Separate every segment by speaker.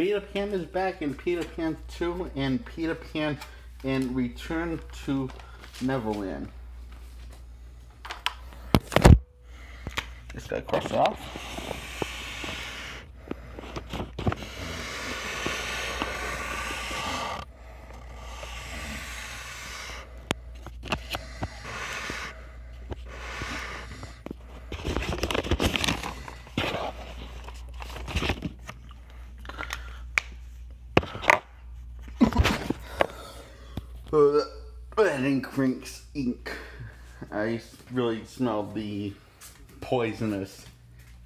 Speaker 1: Peter Pan is back in Peter Pan 2 and Peter Pan in Return to Neverland. Just gotta cross it off. That ink rinks ink. I really smell the poisonous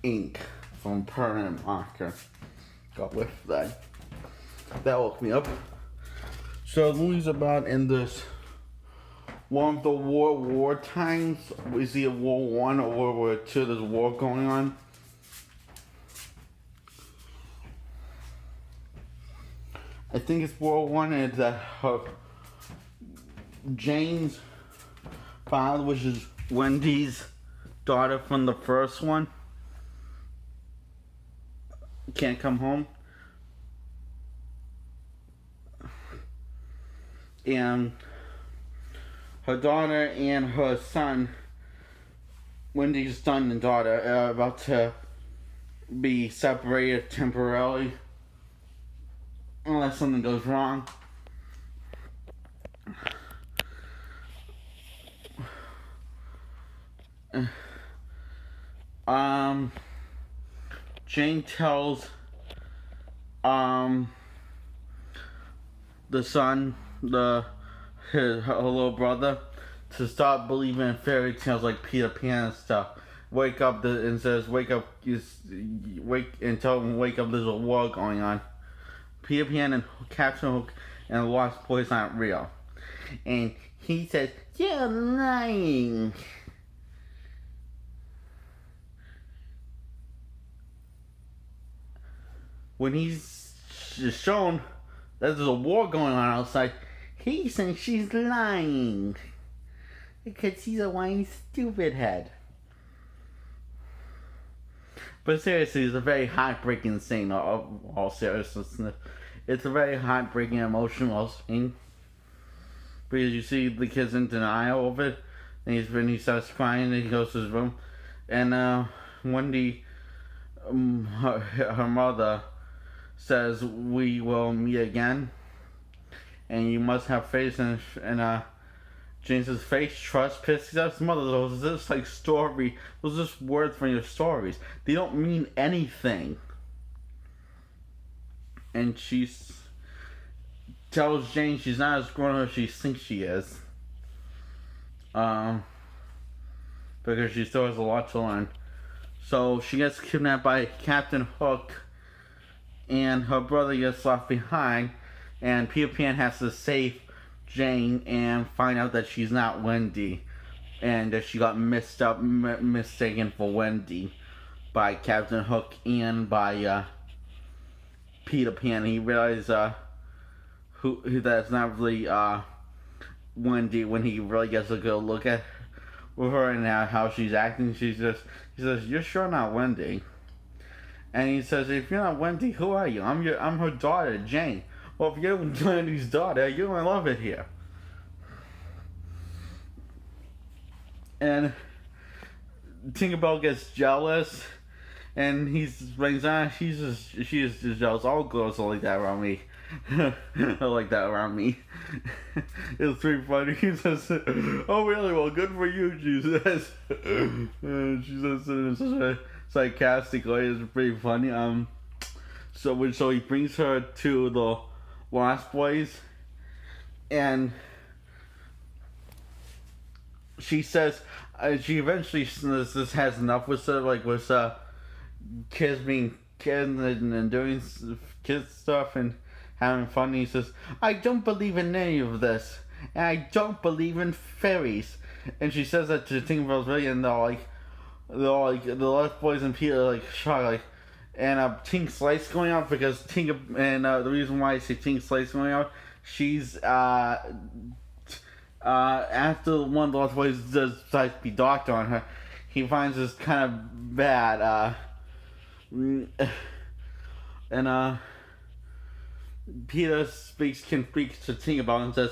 Speaker 1: ink from permanent marker. Got whiff that. That woke me up. So the movie's about in this one of the World War times. Is it World War I or World War II? There's a war going on. I think it's World War I, and it's that Jane's father, which is Wendy's daughter from the first one, can't come home. And her daughter and her son, Wendy's son and daughter, are about to be separated temporarily unless something goes wrong. Jane tells the son, her little brother, to stop believing in fairy tales like Peter Pan and stuff. Wake up and says, wake up, and tell him, wake up, there's a war going on. Peter Pan and Captain Hook and the Lost Boys aren't real. And he says, you're lying. When he's shown that there's a war going on outside, he thinks she's lying. Because he's a whiny stupid head. But seriously, it's a very heartbreaking scene, all seriousness. It's a very heartbreaking, emotional scene. Because you see the kid's in denial of it. And he starts crying and he goes to his room. And Wendy, her mother, says, we will meet again. And you must have faith in James's faith, trust, piss. That's mother. Those are just like story. Those are just words from your stories. They don't mean anything. And she tells Jane she's not as grown up as she thinks she is. Because she still has a lot to learn. So she gets kidnapped by Captain Hook, and her brother gets left behind, and Peter Pan has to save Jane and find out that she's not Wendy, and that she got mistaken for Wendy by Captain Hook and by Peter Pan. He realizes who that's not really Wendy when he really gets a good look at her and how she's acting. He says, "You're sure not Wendy?" And he says, "If you're not Wendy, who are you? I'm her daughter, Jane." "Well, if you're Wendy's daughter, you're gonna love it here." And Tinkerbell gets jealous, and he brings on. She is just jealous. All girls are like that around me. I like that around me. It's pretty funny. He says, "Oh, really? Well, good for you," she says. And she says it in such a sarcastic way. It's pretty funny. So he brings her to the Lost Boys, and she says she eventually this has enough with her, like with kids being kids and doing kids stuff and having fun. He says, "I don't believe in any of this, and I don't believe in fairies." And she says that to Tinkerbell's really, and they're like the Lost Boys and Peter are like shocked, like. And Tink Slice going out because Tink, and the reason why I say Tink Slice going out, she's after one of the Lost Boys decides to be doctor on her, he finds this kind of bad, and Peter can speak to Tinkerbell and says,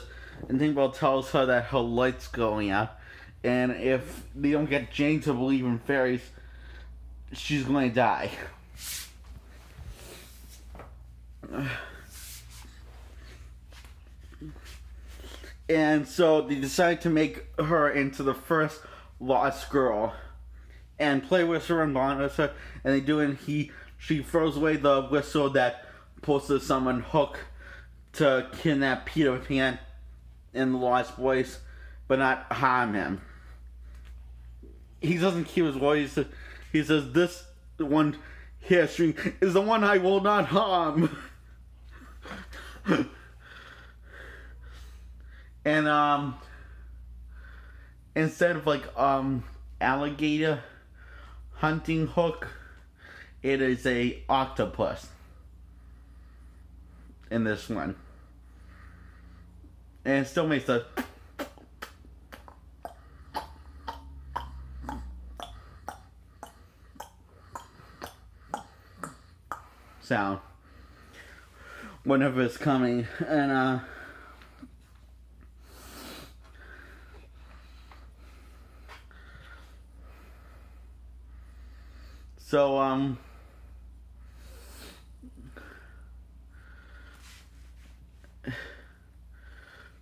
Speaker 1: and Tinkerbell tells her that her light's going out, and if they don't get Jane to believe in fairies, she's going to die. And so they decide to make her into the first lost girl and play with her and bond with her, and they do, and she throws away the whistle that supposed to summon Hook to kidnap Peter Pan and the Lost Boys, but not harm him. He doesn't keep his voice. He says, "This one here string is the one I will not harm." And instead of like alligator hunting Hook, it is a octopus in this one. And it still makes a sound whenever it's coming. And so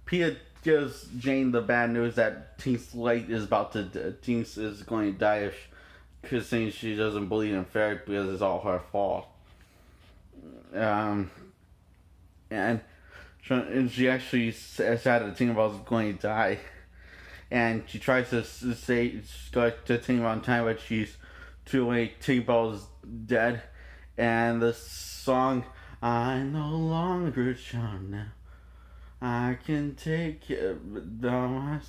Speaker 1: Peter gives Jane the bad news that Tink's light is Tinks is going to die because she doesn't believe in fairy because it's all her fault. And she actually said that Tinkerbell's going to die, and she tries to say to Tinkerbell on time, but she's too late. Tinkerbell's dead, and the song "I no longer charm now, I can take it, but don't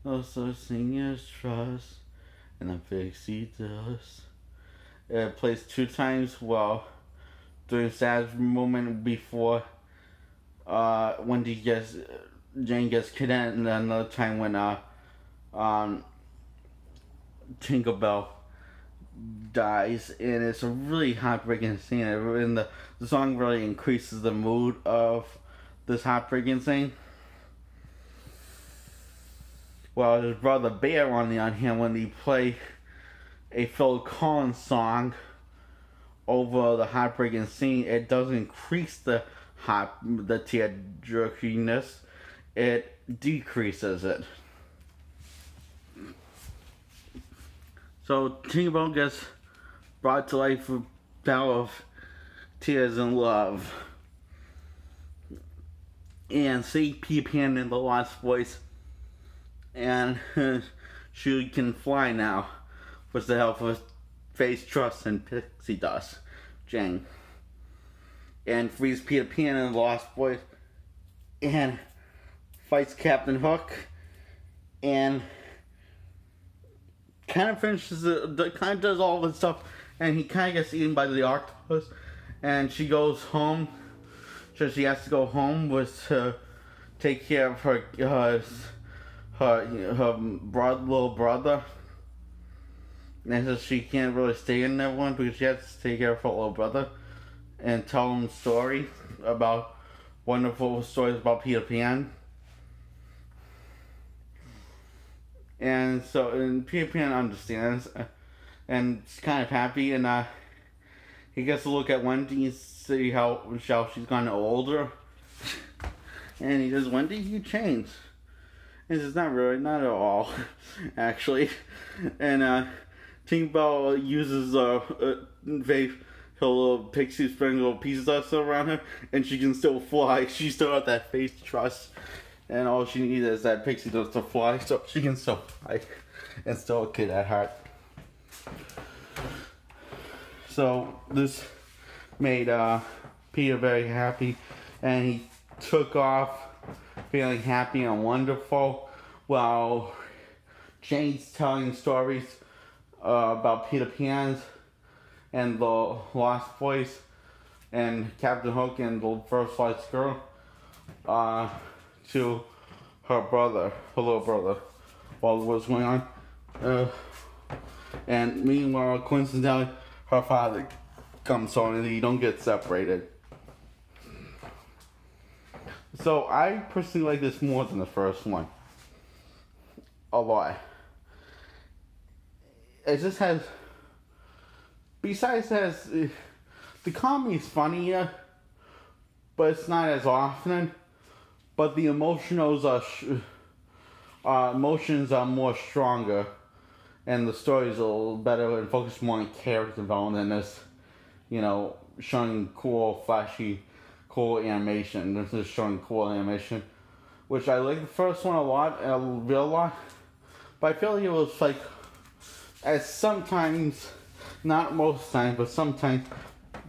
Speaker 1: also sing as trust," and the pixie dust. It plays 2 times well during the sad moment before when Jane gets kidnapped, and then another time when Tinkerbell dies, and it's a really heartbreaking scene, and the song really increases the mood of this heartbreaking scene. Well, his brother Bear, on the other hand, when they play a Phil Collins song over the heartbreaking scene, it doesn't increase the tear jerkiness, it decreases it. So Tinkerbell gets brought to life with power of tears and love. And see Peter Pan and the Lost Boys, and she can fly now with the help of Face Trust and Pixie Dust, Jane, and frees Peter Pan and the Lost Boys, and fights Captain Hook, and kind of finishes kind of does all this stuff, and he kind of gets eaten by the octopus, and she goes home. So she has to go home to take care of her little brother. And so she can't really stay in that one because she has to take care of her little brother and tell him stories about wonderful stories about Peter Pan. And Peter Pan understands, and is kind of happy, and he gets to look at Wendy and see how she's gotten older. And he says, "Wendy, you changed." And he says, "Not really, not at all, actually." And Tinkerbell uses her little pixie spring little pieces of stuff around her, and she can still fly. She still has that face trust, and all she needs is that pixie dust to fly, so she can still fly and still a kid at heart. So this made Peter very happy, and he took off feeling happy and wonderful while Jane's telling stories about Peter Pan and the Lost Boys and Captain Hook and the First Lost Girl to her little brother, while what's going on. And meanwhile, coincidentally, her father comes on, and they don't get separated. So I personally like this more than the first one. A lot. It just has. Besides, it has. The comedy is funnier, but it's not as often. But the emotions are more stronger, and the story is a little better and focus more on character development than this, showing cool, flashy, cool animation. This is showing cool animation, which I like the first one a lot, a real lot. But I feel like it was like, as sometimes, not most times, but sometimes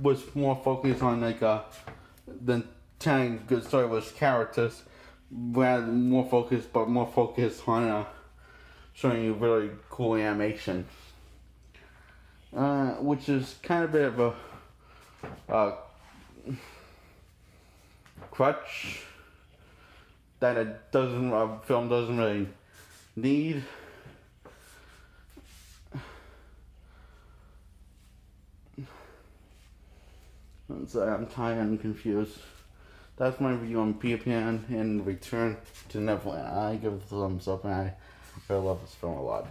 Speaker 1: was more focused on the telling good story with characters, rather than more focused on showing you really cool animation, which is kind of a bit of a crutch that a film doesn't really need. I'm tired and confused. That's my review on Peter Pan and Return to Neverland. I give it a thumbs up, and I love this film a lot.